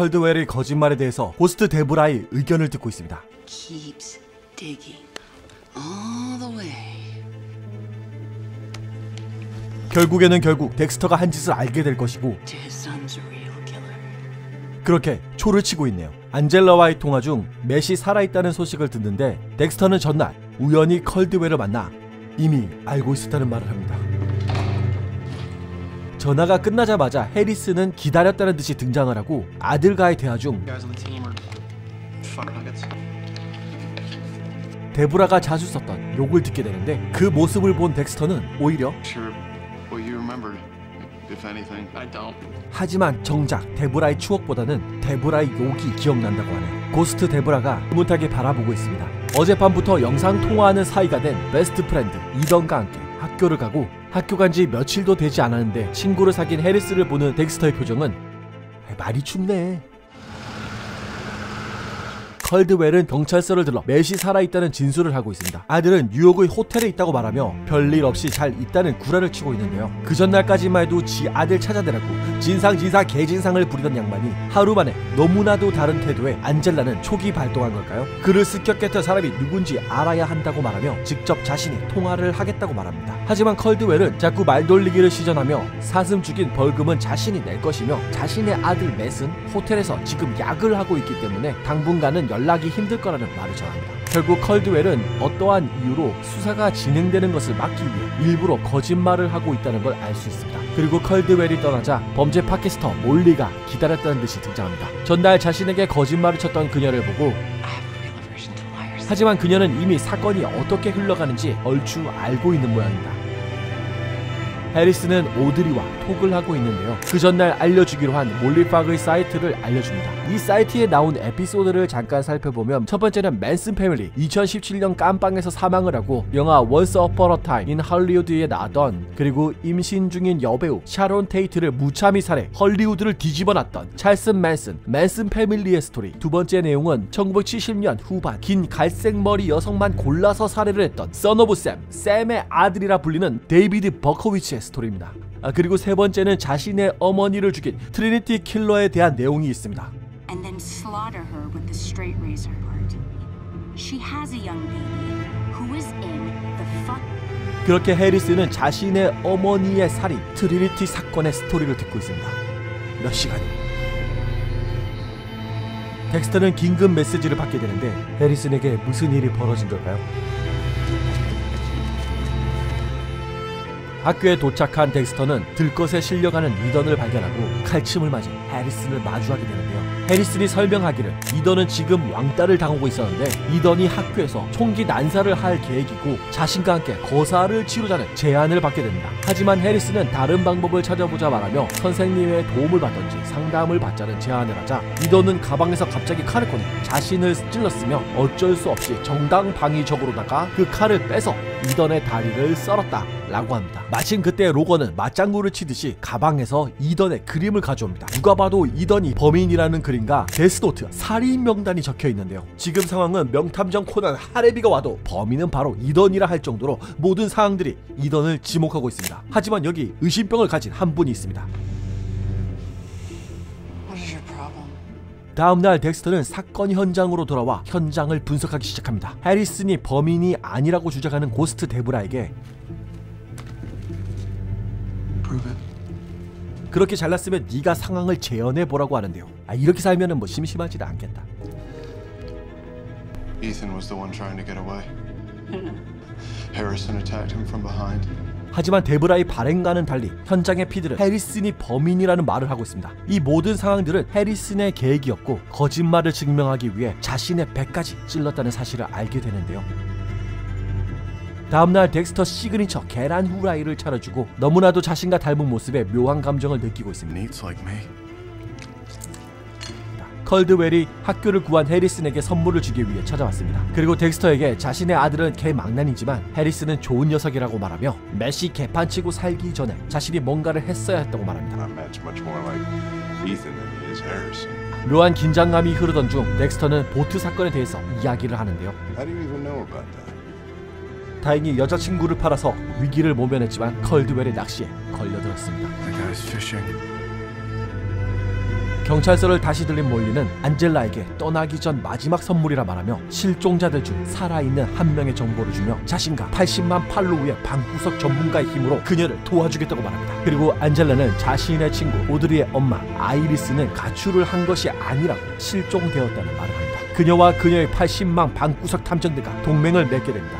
컬드웰의 거짓말에 대해서 고스트 데브라의 의견을 듣고 있습니다. Keeps digging all the way. 결국 덱스터가 한 짓을 알게 될 것이고 To his son's real killer. 그렇게 초를 치고 있네요. 안젤라와의 통화 중 맷이 살아있다는 소식을 듣는데 덱스터는 전날 우연히 컬드웰을 만나 이미 알고 있었다는 말을 합니다. 전화가 끝나자마자 해리스는 기다렸다는 듯이 등장을 하고 아들과의 대화 중 데브라가 자주 썼던 욕을 듣게 되는데 그 모습을 본 덱스터는 오히려 하지만 정작 데브라의 추억보다는 데브라의 욕이 기억난다고 하네요. 고스트 데브라가 흐뭇하게 바라보고 있습니다. 어젯밤부터 영상 통화하는 사이가 된 베스트 프렌드 이던과 함께 학교를 가고 학교 간 지 며칠도 되지 않았는데 친구를 사귄 해리스를 보는 덱스터의 표정은 말이 춥네. 컬드웰은 경찰서를 들러 맷이 살아있다는 진술을 하고 있습니다. 아들은 뉴욕의 호텔에 있다고 말하며 별일 없이 잘 있다는 구라를 치고 있는데요. 그 전날까지만 해도 지 아들 찾아내라고 진상 개진상을 부리던 양반이 하루 만에 너무나도 다른 태도에 안젤라는 촉이 발동한 걸까요? 그를 습격했던 사람이 누군지 알아야 한다고 말하며 직접 자신이 통화를 하겠다고 말합니다. 하지만 컬드웰은 자꾸 말돌리기를 시전하며 사슴 죽인 벌금은 자신이 낼 것이며 자신의 아들 맷은 호텔에서 지금 약을 하고 있기 때문에 당분간은 연락이 힘들 거라는 말을 전합니다. 결국 컬드웰은 어떠한 이유로 수사가 진행되는 것을 막기 위해 일부러 거짓말을 하고 있다는 걸 알 수 있습니다. 그리고 컬드웰이 떠나자 범죄 팟캐스터 몰리가 기다렸다는 듯이 등장합니다. 전날 자신에게 거짓말을 쳤던 그녀를 보고 하지만 그녀는 이미 사건이 어떻게 흘러가는지 얼추 알고 있는 모양입니다. 해리스는 오드리와 톡을 하고 있는데요. 그 전날 알려주기로 한 몰리팍의 사이트를 알려줍니다. 이 사이트에 나온 에피소드를 잠깐 살펴보면 첫 번째는 맨슨 패밀리 2017년 깜빵에서 사망을 하고 영화 Once Upon a Time in Hollywood에 나왔던, 그리고 임신 중인 여배우 샤론 테이트를 무참히 살해 헐리우드를 뒤집어놨던 찰슨 맨슨 패밀리의 스토리. 두 번째 내용은 1970년 후반 긴 갈색머리 여성만 골라서 살해를 했던 선 오브 샘의 아들이라 불리는 데이비드 버커위치의 스토리입니다. 그리고 세 번째는 자신의 어머니를 죽인 트리니티 킬러에 대한 내용이 있습니다. And then slaughter her with the straight razor part. She has a young baby who is in the fuck. 그렇게 해리스는 자신의 어머니의 살인 트리니티 사건의 스토리를 듣고 있습니다. 몇 시간이. 덱스터는 긴급 메시지를 받게 되는데 해리슨에게 무슨 일이 벌어진 걸까요? 학교에 도착한 덱스터는 들것에 실려가는 이던을 발견하고 칼침을 맞은 해리슨을 마주하게 되는데요. 해리슨이 설명하기를 이던은 지금 왕따를 당하고 있었는데 이던이 학교에서 총기 난사를 할 계획이고 자신과 함께 거사를 치르자는 제안을 받게 됩니다. 하지만 해리슨은 다른 방법을 찾아보자 말하며 선생님의 도움을 받던지 상담을 받자는 제안을 하자 이던은 가방에서 갑자기 칼을 꺼내 자신을 찔렀으며 어쩔 수 없이 정당방위적으로다가 그 칼을 빼서 이던의 다리를 썰었다 라고 합니다. 마침 그때 로건은 맞장구를 치듯이 가방에서 이던의 그림을 가져옵니다. 누가 봐도 이던이 범인이라는 그림과 데스노트 살인 명단이 적혀 있는데요. 지금 상황은 명탐정 코난 하레비가 와도 범인은 바로 이던이라 할 정도로 모든 상황들이 이던을 지목하고 있습니다. 하지만 여기 의심병을 가진 한 분이 있습니다. 다음날 덱스터는 사건 현장으로 돌아와 현장을 분석하기 시작합니다. 해리슨이 범인이 아니라고 주장하는 고스트 데브라에게 그렇게 잘났으면 네가 상황을 재현해보라고 하는데요. 이렇게 살면은 뭐 심심하지는 않겠다. Ethan was the one trying to get away. Harrison attacked him from behind. 하지만 데브라의 발행과는 달리 현장의 피들은 해리슨이 범인이라는 말을 하고 있습니다. 이 모든 상황들은 해리슨의 계획이었고 거짓말을 증명하기 위해 자신의 배까지 찔렀다는 사실을 알게 되는데요. 다음날 덱스터 시그니처 계란 후라이를 차려주고 너무나도 자신과 닮은 모습에 묘한 감정을 느끼고 있습니다. 컬드웰이 학교를 구한 해리슨에게 선물을 주기 위해 찾아왔습니다. 그리고 덱스터에게 자신의 아들은 개망난이지만 해리슨은 좋은 녀석이라고 말하며 맷이 개판치고 살기 전에 자신이 뭔가를 했어야 했다고 말합니다. 묘한 긴장감이 흐르던 중 덱스터는 보트 사건에 대해서 이야기를 하는데요. 다행히 여자친구를 팔아서 위기를 모면했지만 컬드웰의 낚시에 걸려들었습니다. 경찰서를 다시 들린 몰리는 안젤라에게 떠나기 전 마지막 선물이라 말하며 실종자들 중 살아있는 한 명의 정보를 주며 자신과 80만 팔로우의 방구석 전문가의 힘으로 그녀를 도와주겠다고 말합니다. 그리고 안젤라는 자신의 친구 오드리의 엄마 아이리스는 가출을 한 것이 아니라고 실종되었다는 말을 합니다. 그녀와 그녀의 80만 방구석 탐정들과 동맹을 맺게 됩니다.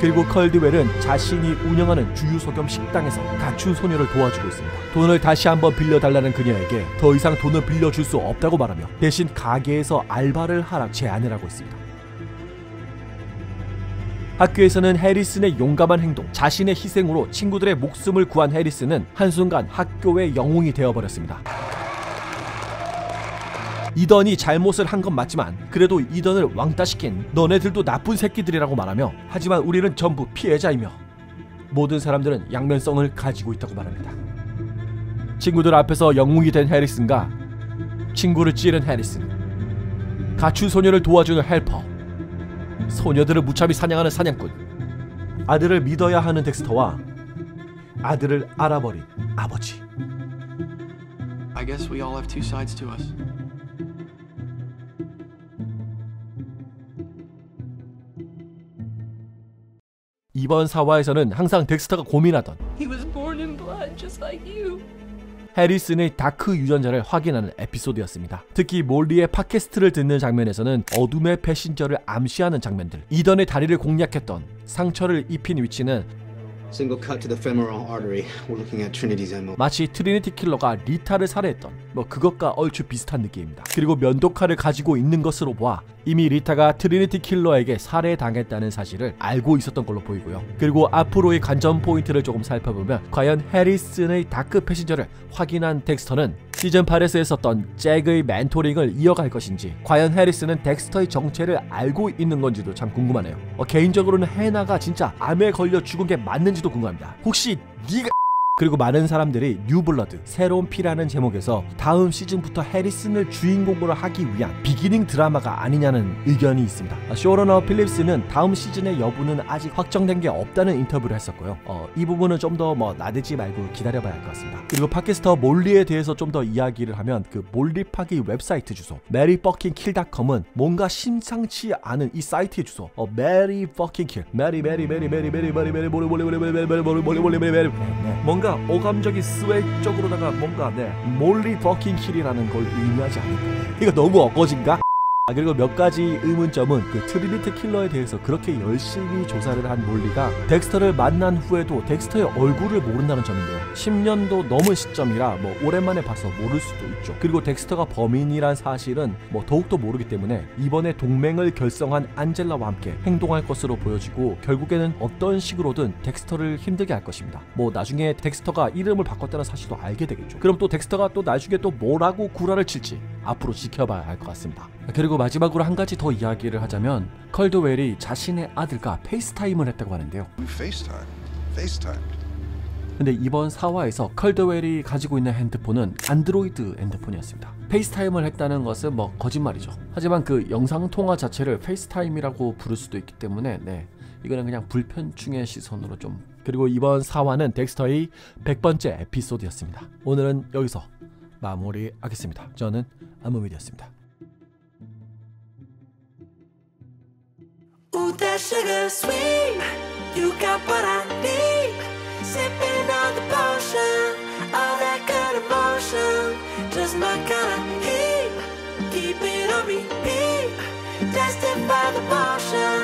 그리고 컬드웰은 자신이 운영하는 주유소 겸 식당에서 가출 소녀를 도와주고 있습니다. 돈을 다시 한번 빌려달라는 그녀에게 더 이상 돈을 빌려줄 수 없다고 말하며 대신 가게에서 알바를 하라 제안을 하고 있습니다. 학교에서는 해리슨의 용감한 행동, 자신의 희생으로 친구들의 목숨을 구한 해리슨은 한순간 학교의 영웅이 되어버렸습니다. 이던이 잘못을 한 건 맞지만 그래도 이던을 왕따시킨 너네들도 나쁜 새끼들이라고 말하며 하지만 우리는 전부 피해자이며 모든 사람들은 양면성을 가지고 있다고 말합니다. 친구들 앞에서 영웅이 된 해리슨과 친구를 찌른 해리슨, 가출 소녀를 도와주는 헬퍼, 소녀들을 무참히 사냥하는 사냥꾼, 아들을 믿어야 하는 덱스터와 아들을 알아버린 아버지. I guess we all have two sides to us. 이번 사화에서는 항상 덱스터가 고민하던 He was born in blood, just like you. 해리슨의 다크 유전자를 확인하는 에피소드였습니다. 특히 몰리의 팟캐스트를 듣는 장면에서는 어둠의 배신자를 암시하는 장면들, 이던의 다리를 공략했던 상처를 입힌 위치는 Single cut to the femoral artery. We're looking at Trinity's MO. 마치 트리니티 킬러가 리타를 살해했던 그것과 얼추 비슷한 느낌입니다. 그리고 면도칼을 가지고 있는 것으로 보아 이미 리타가 트리니티 킬러에게 살해당했다는 사실을 알고 있었던 걸로 보이고요. 그리고 앞으로의 관전 포인트를 조금 살펴보면 과연 해리슨의 다크 패신저를 확인한 덱스터는 시즌 8에서 했었던 잭의 멘토링을 이어갈 것인지, 과연 해리슨은 덱스터의 정체를 알고 있는 건지도 참 궁금하네요. 개인적으로는 해나가 진짜 암에 걸려 죽은 게 맞는지도 궁금합니다. 혹시 네가 그리고 많은 사람들이 뉴블러드 새로운 피라는 제목에서 다음 시즌부터 해리슨을 주인공으로 하기 위한 비기닝 드라마가 아니냐는 의견이 있습니다. 쇼러너 필립스는 다음 시즌의 여부는 아직 확정된 게 없다는 인터뷰를 했었고요. 이 부분은 좀 더 나대지 말고 기다려봐야 할 것 같습니다. 그리고 팟캐스터 몰리에 대해서 좀 더 이야기를 하면 그 몰리 파기 웹사이트 주소 maryfuckingkill.com은 뭔가 심상치 않은 이 사이트의 주소 maryfuckingkill 뭔가 오감적인 스웩적으로다가 뭔가 몰리 버킹 킬이라는 걸 의미하지 않을까. 이거 너무 엇거진가? 그리고 몇 가지 의문점은 그 트리니티 킬러에 대해서 그렇게 열심히 조사를 한 몰리가 덱스터를 만난 후에도 덱스터의 얼굴을 모른다는 점인데요. 10년도 넘은 시점이라 오랜만에 봐서 모를 수도 있죠. 그리고 덱스터가 범인이란 사실은 더욱더 모르기 때문에 이번에 동맹을 결성한 안젤라와 함께 행동할 것으로 보여지고 결국에는 어떤 식으로든 덱스터를 힘들게 할 것입니다. 나중에 덱스터가 이름을 바꿨다는 사실도 알게 되겠죠. 그럼 또 덱스터가 또 나중에 또 뭐라고 구라를 칠지 앞으로 지켜봐야 할 것 같습니다. 그리고 마지막으로 한 가지 더 이야기를 하자면 컬드웰이 자신의 아들과 페이스타임을 했다고 하는데요. FaceTime. 근데 이번 사화에서 컬드웰이 가지고 있는 핸드폰은 안드로이드 핸드폰이었습니다. 페이스타임을 했다는 것은 거짓말이죠. 하지만 그 영상통화 자체를 페이스타임이라고 부를 수도 있기 때문에 이거는 그냥 불편충의 시선으로 좀. 그리고 이번 사화는 덱스터의 100번째 에피소드였습니다. 오늘은 여기서 마무리하겠습니다. 저는 아무미디였습니다. Ooh, that sugar sweet, you got what I need. Sipping on the potion, all that good emotion, just my kind of heat. Keep it on repeat, tested by the potion.